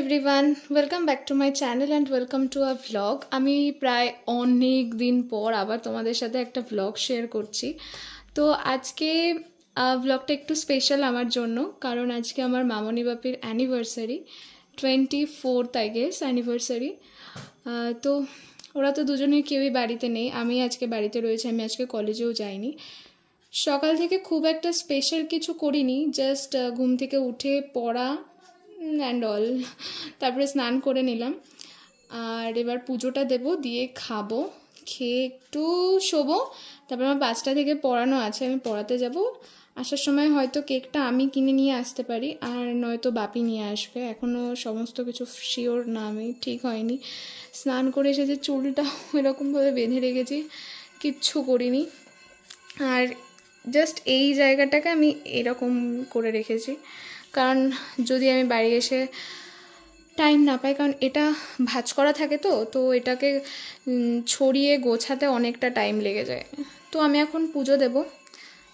Everyone, welcome back to my channel and welcome to a vlog. আমি প্রায় অনেক দিন পর আবার তোমাদের সাথে একটা ভ্লগ শেয়ার করছি। তো আজকে ভ্লগটা একটু স্পেশাল আমার জন্য, কারণ আজকে আমার মামনি বাপির anniversary, 24th I guess anniversary. তো ওরা তো দুজনেই কেউই বাড়িতে নেই, আমি আজকে বাড়িতে রয়েছি, আমি আজকে কলেজেও যাইনি। সকাল থেকে খুব একটা স্পেশাল কিছু করিনি, জাস্ট ঘুম থেকে উঠে পড়া অ্যান্ড অল, তারপরে স্নান করে নিলাম। আর এবার পুজোটা দেব, দিয়ে খাবো, খেয়ে একটু শোবো। তারপরে আমার 5টা থেকে পড়ানো আছে, আমি পড়াতে যাব। আসার সময় হয়তো কেকটা আমি কিনে নিয়ে আসতে পারি, আর নয়তো বাপি নিয়ে আসবে। এখনও সমস্ত কিছু শিওর না, আমি ঠিক হয়নি। স্নান করে এসে যে চুলটা এরকমভাবে বেঁধে রেখেছি, কিচ্ছু করিনি। আর জাস্ট এই জায়গাটাকে আমি এরকম করে রেখেছি, কারণ যদি আমি বাড়ি এসে টাইম না পাই, কারণ এটা ভাঁজ করা থাকে, তো এটাকে ছড়িয়ে গোছাতে অনেকটা টাইম লেগে যায়। তো আমি এখন পুজো দেব,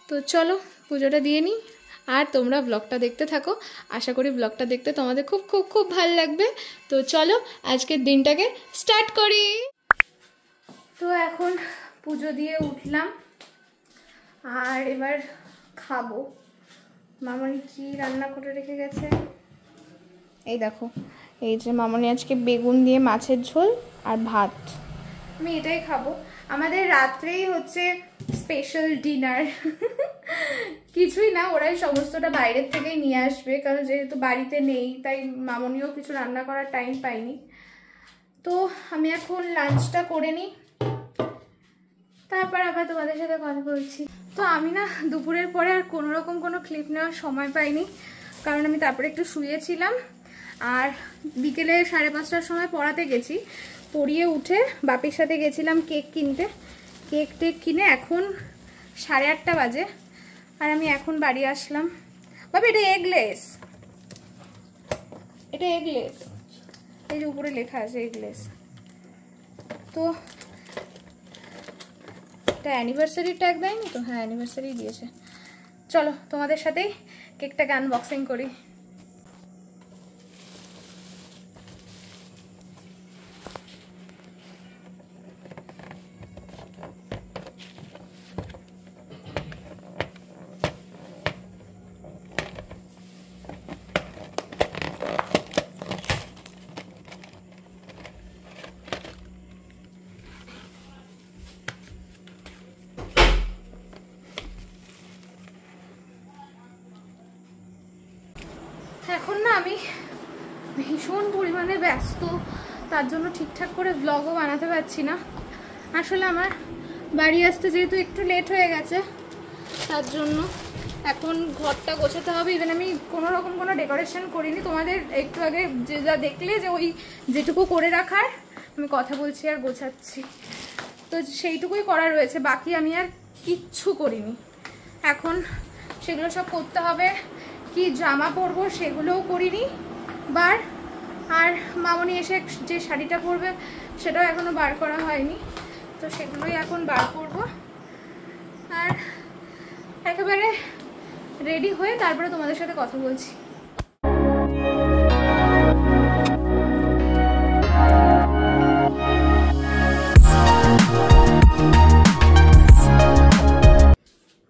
তো চলো পুজোটা দিয়ে নিই। আর তোমরা ব্লগটা দেখতে থাকো, আশা করি ব্লগটা দেখতে তোমাদের খুব খুব খুব ভালো লাগবে। তো চলো আজকের দিনটাকে স্টার্ট করি। তো এখন পুজো দিয়ে উঠলাম, আর এবার খাবো। মামনি কি রান্না করে রেখে গেছে, এই দেখো। এই যে মামনি আজকে বেগুন দিয়ে মাছের ঝোল আর ভাত, আমি এটাই খাবো। আমাদের রাত্রেই হচ্ছে স্পেশাল ডিনার। কিছুই না, ওরাই সমস্তটা বাইরের থেকেই নিয়ে আসবে, কারণ যেহেতু বাড়িতে নেই তাই মামনিও কিছু রান্না করার টাইম পাইনি। তো আমি এখন লাঞ্চটা করে নিই, তারপর আবার তোমাদের সাথে কথা বলছি। তো আমি না দুপুরের পরে আর কোনোরকম কোনো ক্লিপ নেওয়ার সময় পাইনি, কারণ আমি তারপরে একটু শুয়েছিলাম। আর বিকেলে 5:30টার সময় পড়াতে গেছি, পড়িয়ে উঠে বাপির সাথে গেছিলাম কেক কিনতে। কেক টেক কিনে এখন 8:30 বাজে, আর আমি এখন বাড়ি আসলাম। বাবা এটা এগলেস, এটা এগলেস, এই যে উপরে লেখা আছে এগলেস। তো এটা অ্যানিভার্সারি ট্যাগ দেয়নি তো? হ্যাঁ অ্যানিভার্সারি দিয়েছে। চলো তোমাদের সাথেই কেকটাকে আনবক্সিং করি। এখন না আমি ভীষণ পরিমাণে ব্যস্ত, তার জন্য ঠিকঠাক করে ব্লগও বানাতে পারছি না। আসলে আমার বাড়ি আসতে যেহেতু একটু লেট হয়ে গেছে, তার জন্য এখন ঘরটা গোছাতে হবে। ইভেন আমি কোনো রকম কোনো ডেকোরেশন করিনি, তোমাদের একটু আগে যে যা দেখলে যে ওই যেটুকু করে রাখার, আমি কথা বলছি আর গোছাচ্ছি, তো সেইটুকুই করা রয়েছে, বাকি আমি আর কিচ্ছু করিনি। এখন সেগুলো সব করতে হবে। কি জামা পরবো সেগুলোও করিনি বার, আর মামনি এসে যে শাড়িটা পরবে সেটাও এখনো বার করা হয়নি, তো সেগুলোই এখন বার করব। আর একেবারে রেডি হয়ে তারপরে তোমাদের সাথে কথা বলছি।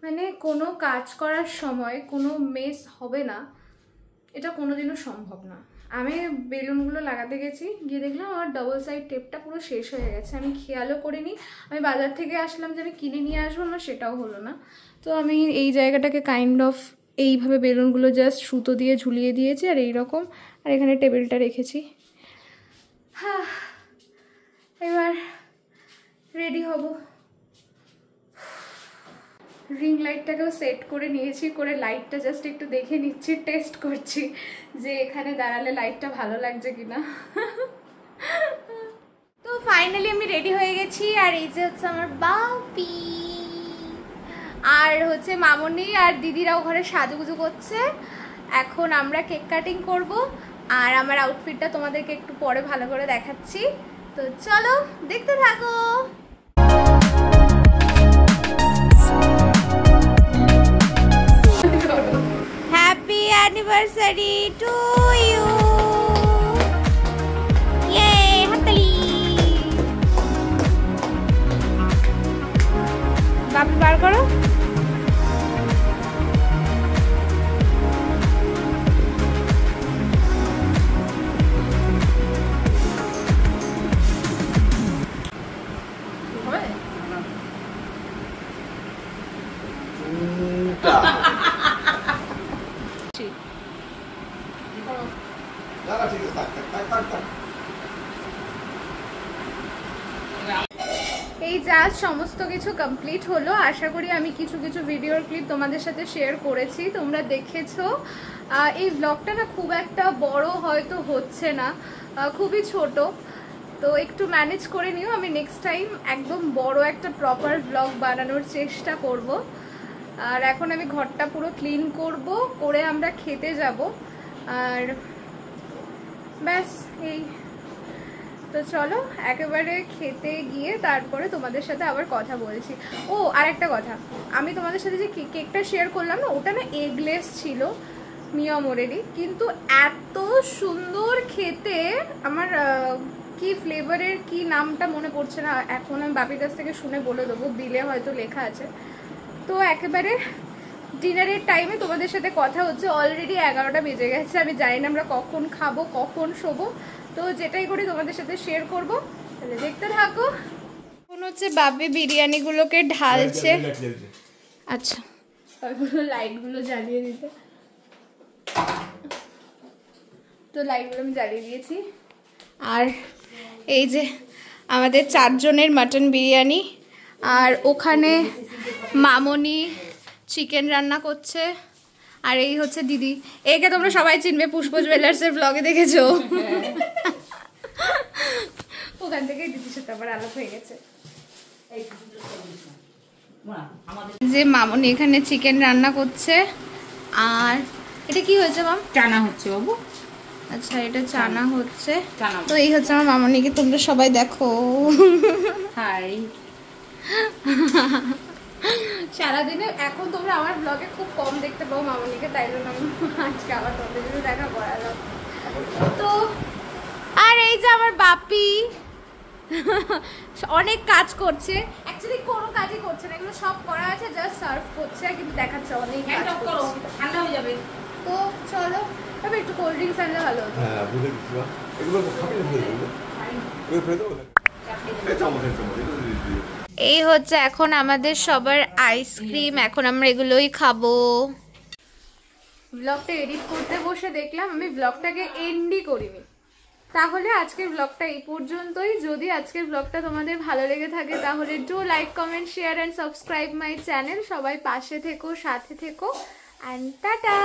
মানে কোনো কাজ করার সময় কোনো মেস হবে না, এটা কোনোদিনও সম্ভব না। আমি বেলুনগুলো লাগাতে গেছি, গিয়ে দেখলাম আমার ডবল সাইড টেপটা পুরো শেষ হয়ে গেছে। আমি খেয়ালও করিনি, আমি বাজার থেকে আসলাম যে আমি কিনে নিয়ে আসবো, আমার সেটাও হলো না। তো আমি এই জায়গাটাকে কাইন্ড অফ এইভাবে বেলুনগুলো জাস্ট সুতো দিয়ে ঝুলিয়ে দিয়েছি, আর এইরকম, আর এখানে টেবিলটা রেখেছি। হ্যাঁ এবার রেডি হব। রিং লাইটটাকেও সেট করে নিয়েছি, করে লাইটটা জাস্ট একটু দেখে নিচ্ছি, টেস্ট করছি যে এখানে দাঁড়ালে লাইটটা ভালো লাগছে কিনা। তো ফাইনালি আমি রেডি হয়ে গেছি, আর এই যে হচ্ছে আমার বাপি, আর হচ্ছে মামনি আর দিদিরাও ঘরে সাজুগুজু করছে। এখন আমরা কেক কাটিং করব, আর আমার আউটফিটটা তোমাদেরকে একটু পরে ভালো করে দেখাচ্ছি, তো চলো দেখতে থাকো। Happy anniversary to you. বাপি বার করো। এই জাস্ট সমস্ত কিছু কমপ্লিট হলো। আশা করি আমি কিছু কিছু ভিডিওর ক্লিপ তোমাদের সাথে শেয়ার করেছি, তোমরা দেখেছো। এই ব্লগটা না খুব একটা বড় হয়তো হচ্ছে না, খুবই ছোট, তো একটু ম্যানেজ করে নিও। আমি নেক্সট টাইম একদম বড় একটা প্রপার ব্লগ বানানোর চেষ্টা করব। আর এখন আমি ঘরটা পুরো ক্লিন করব, করে আমরা খেতে যাব। আর ব্যাস এই তো, চলো একেবারে খেতে গিয়ে তারপরে তোমাদের সাথে আবার কথা বলছি। ও আর একটা কথা, আমি তোমাদের সাথে যে কেকটা শেয়ার করলাম না, ওটা না এগলেস ছিল মিয়ামোরেরই, কিন্তু এত সুন্দর খেতে। আমার কি ফ্লেভারের কি নামটা মনে পড়ছে না এখন, আমি বাপির কাছ থেকে শুনে বলে দেবো, বিলে হয়তো লেখা আছে। তো একেবারে ডিনারের টাইমে তোমাদের সাথে কথা হচ্ছে। অলরেডি 11টা বেজে গেছে, আমি জানি না আমরা কখন খাবো কখন শোবো, তো যেটাই করি তোমাদের সাথে শেয়ার করব, তাহলে দেখতে থাকো। এখন হচ্ছে বাপি বিরিয়ানিগুলোকে ঢালছে। আচ্ছা, ওইগুলো লাইটগুলো জ্বালিয়ে দিতে, তো লাইটগুলো আমি জ্বালিয়ে দিয়েছি। আর এই যে আমাদের 4 জনের মাটন বিরিয়ানি, আর ওখানে মামনি চিকেন রান্না করছে। আর এই হচ্ছে দিদি, একে তোমরা সবাই চিনবে, পুষ্প জুয়েলার্সের ব্লগে দেখেছো। ওখান থেকে দিদির সাথে আবার আলাপ হয়ে গেছে। যে মামনি এখানে চিকেন রান্না করছে। আর এটা কি হয়েছে মাম? চানা হচ্ছে বাবু। আচ্ছা, এটা চানা হচ্ছে। তো এই হচ্ছে আমার মামনিকে, তোমরা সবাই দেখো। হাই। সারাদিনে এখন তোমরা আমার ব্লগে খুব কম দেখতে পাও মামনিকে, তাই জন্য আমি আজকে আবার তোমাদের জন্য দেখা করালাম। তো আর এই যে আমার বাপি অনেক কাজ করছে, অ্যাকচুয়ালি কোনো কাজই করছে না, এগুলো সব করা আছে, জাস্ট সার্ভ করছে, কিন্তু দেখাচ্ছে অনেক কাজ করছে। ঠান্ডা হয়ে যাবে। তো চলো, তবে একটু কোল্ড ড্রিঙ্কস আনলে ভালো হতো। হ্যাঁ, বুঝে গেছি। এগুলো খাবে না, এগুলো ফেলে দাও। এই চামচ এই হচ্ছে এখন আমাদের সবার আইসক্রিম, এখন আমরা এগুলোই খাবো। ব্লগটা এডিট করতে বসে দেখলাম আমি ব্লগটাকে এন্ডই করিনি, তাহলে আজকের ব্লগটা এই পর্যন্তই। যদি আজকের ব্লগটা তোমাদের ভালো লেগে থাকে তাহলে do like, comment, share and subscribe my channel. সবাই পাশে থেকো, সাথে থেকো, অ্যান্ড টাটা।